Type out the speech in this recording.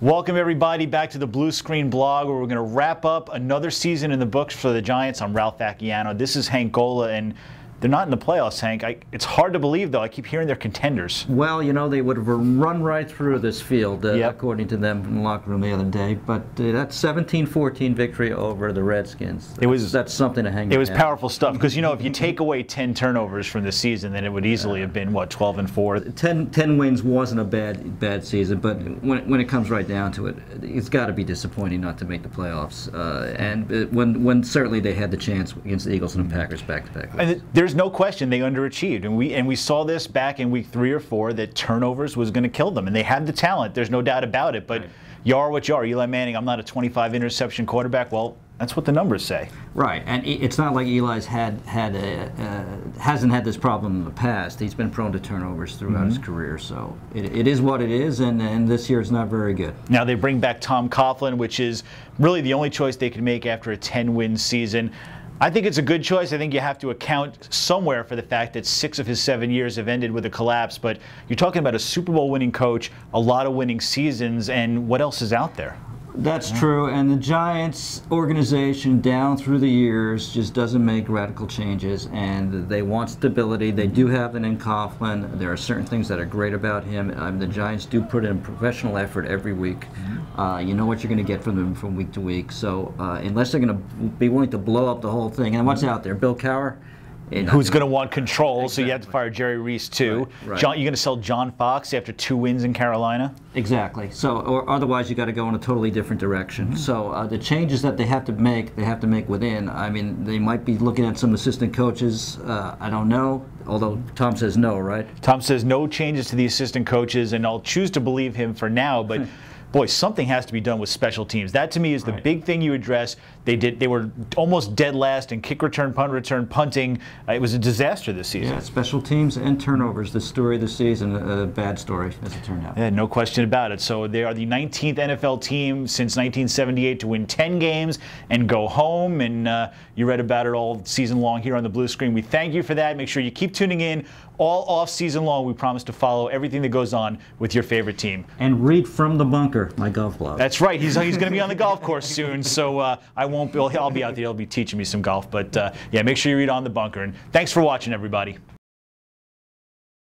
Welcome everybody back to the Blue Screen Blog, where we're going to wrap up another season in the books for the Giants. I'm Ralph Vacchiano. This is Hank Gola, and they're not in the playoffs, Hank. It's hard to believe, though. I keep hearing they're contenders. Well, you know, they would have run right through this field, Yep. according to them in the locker room the other day. But that 17-14 victory over the Redskins, that's something to hang your It was hat. powerful stuff, because, you know, if you take away 10 turnovers from the season, then it would easily have been, what, 12-4? 10 wins wasn't a bad season, but when it comes right down to it, it's got to be disappointing not to make the playoffs. When certainly they had the chance against the Eagles and the Packers back-to-back. And there's no question they underachieved, and we saw this back in week 3 or 4 that turnovers was going to kill them, and they had the talent. There's no doubt about it. But you are what you are. Eli Manning, I'm not a 25 interception quarterback. Well, that's what the numbers say. Right, and it's not like Eli's hasn't had this problem in the past. He's been prone to turnovers throughout his career, so it is what it is, and this year is not very good. Now they bring back Tom Coughlin, which is really the only choice they can make after a 10-win season. I think it's a good choice. I think you have to account somewhere for the fact that 6 of his 7 years have ended with a collapse. But you're talking about a Super Bowl winning coach, a lot of winning seasons, and what else is out there? That's true, and the Giants organization down through the years just doesn't make radical changes, and they want stability. They do have it in Coughlin. There are certain things that are great about him. The Giants do put in professional effort every week. You know what you're going to get from them from week to week. So unless they're going to be willing to blow up the whole thing, and what's out there? Bill Cowher? Who's going to want control, exactly. So you have to fire Jerry Reese too. Right. You're going to sell John Fox after 2 wins in Carolina? Exactly. So, or otherwise you got to go in a totally different direction. So the changes that they have to make within. I mean, they might be looking at some assistant coaches. I don't know. Although Tom says no, right? Tom says no changes to the assistant coaches, and I'll choose to believe him for now. But boy, something has to be done with special teams. That to me is the big thing you address. They were almost dead last in kick return, punt return, punting. It was a disaster this season. Yeah, special teams and turnovers. The story of the season, a bad story as it turned out. Yeah, no question about it. So they are the 19th NFL team since 1978 to win 10 games and go home. And you read about it all season long here on the Blue Screen. We thank you for that. Make sure you keep tuning in all off season long. We promise to follow everything that goes on with your favorite team. And read From the Bunker, my golf blog. That's right. He's going to be on the golf course soon, so I'll be out there. He'll be teaching me some golf. But yeah, make sure you read On the Bunker. And thanks for watching, everybody.